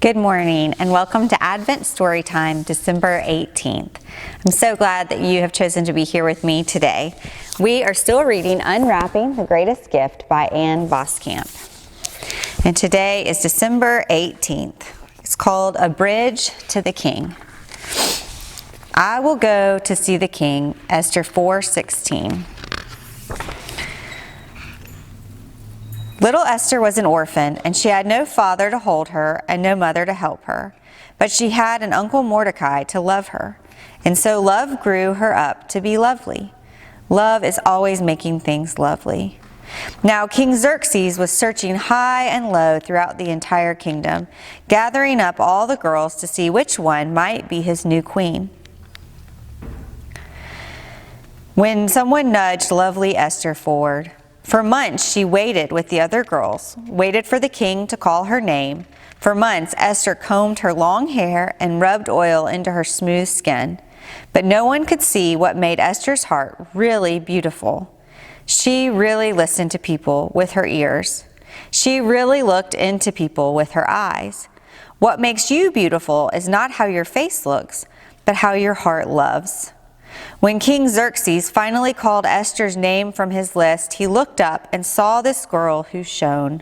Good morning and welcome to Advent Storytime, December 18th. I'm so glad that you have chosen to be here with me today. We are still reading Unwrapping the Greatest Gift by Ann Voskamp. And today is December 18th. It's called A Bridge to the King. I will go to see the king, Esther 4:16. Little Esther was an orphan, and she had no father to hold her and no mother to help her. But she had an uncle Mordecai to love her, and so love grew her up to be lovely. Love is always making things lovely. Now King Xerxes was searching high and low throughout the entire kingdom, gathering up all the girls to see which one might be his new queen. When someone nudged lovely Esther forward, for months she waited with the other girls, waited for the king to call her name. For months Esther combed her long hair and rubbed oil into her smooth skin. But no one could see what made Esther's heart really beautiful. She really listened to people with her ears. She really looked into people with her eyes. What makes you beautiful is not how your face looks, but how your heart loves. When King Xerxes finally called Esther's name from his list, he looked up and saw this girl who shone.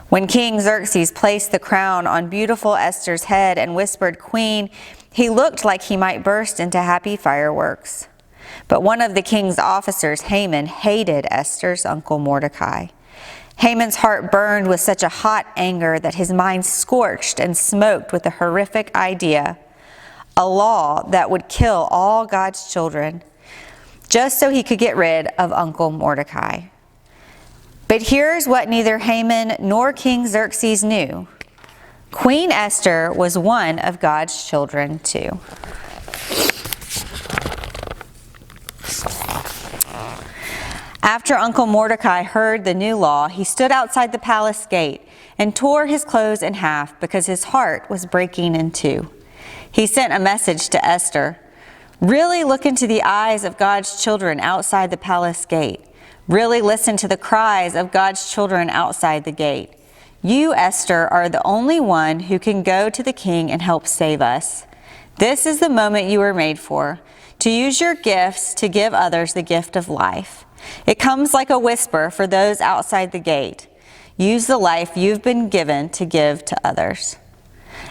When King Xerxes placed the crown on beautiful Esther's head and whispered, "Queen," he looked like he might burst into happy fireworks. But one of the king's officers, Haman, hated Esther's uncle Mordecai. Haman's heart burned with such a hot anger that his mind scorched and smoked with a horrific idea. A law that would kill all God's children, just so he could get rid of Uncle Mordecai. But here's what neither Haman nor King Xerxes knew. Queen Esther was one of God's children too. After Uncle Mordecai heard the new law, he stood outside the palace gate and tore his clothes in half because his heart was breaking in two. He sent a message to Esther. Really look into the eyes of God's children outside the palace gate. Really listen to the cries of God's children outside the gate. You, Esther, are the only one who can go to the king and help save us. This is the moment you were made for, to use your gifts to give others the gift of life. It comes like a whisper for those outside the gate. Use the life you've been given to give to others.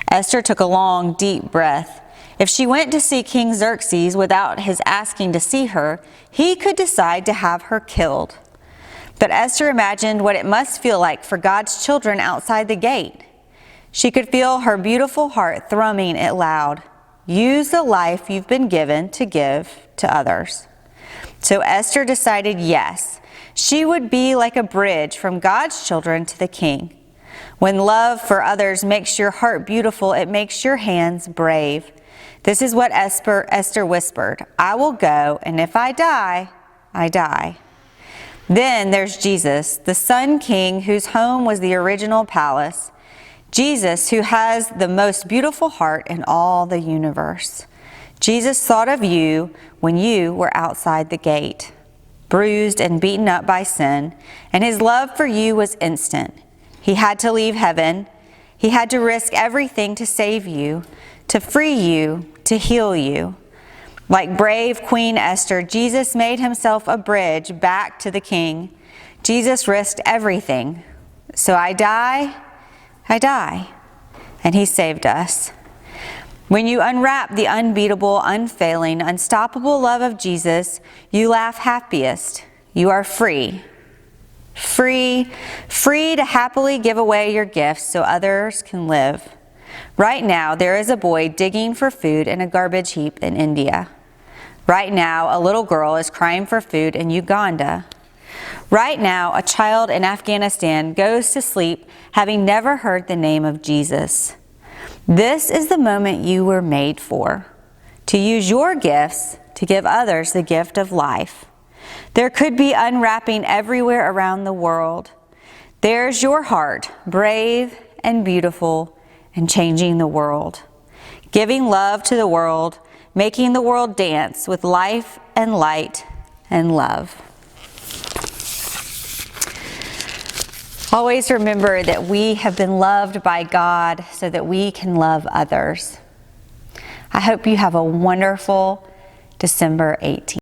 Esther took a long, deep breath. If she went to see King Xerxes without his asking to see her, he could decide to have her killed. But Esther imagined what it must feel like for God's children outside the gate. She could feel her beautiful heart thrumming it loud. Use the life you've been given to give to others. So Esther decided yes, she would be like a bridge from God's children to the king. When love for others makes your heart beautiful, it makes your hands brave. This is what Esther whispered. I will go, and if I die, I die. Then there's Jesus, the Sun King whose home was the original palace. Jesus, who has the most beautiful heart in all the universe. Jesus thought of you when you were outside the gate, bruised and beaten up by sin, and his love for you was instant. He had to leave heaven. He had to risk everything to save you, to free you, to heal you. Like brave Queen Esther, Jesus made himself a bridge back to the king. Jesus risked everything. So I die, and he saved us. When you unwrap the unbeatable, unfailing, unstoppable love of Jesus, you laugh happiest. You are free. Free to happily give away your gifts so others can live. Right now, there is a boy digging for food in a garbage heap in India. Right now, a little girl is crying for food in Uganda. Right now, a child in Afghanistan goes to sleep having never heard the name of Jesus. This is the moment you were made for, to use your gifts to give others the gift of life. There could be unwrapping everywhere around the world. There's your heart, brave and beautiful and changing the world. Giving love to the world, making the world dance with life and light and love. Always remember that we have been loved by God so that we can love others. I hope you have a wonderful December 18th.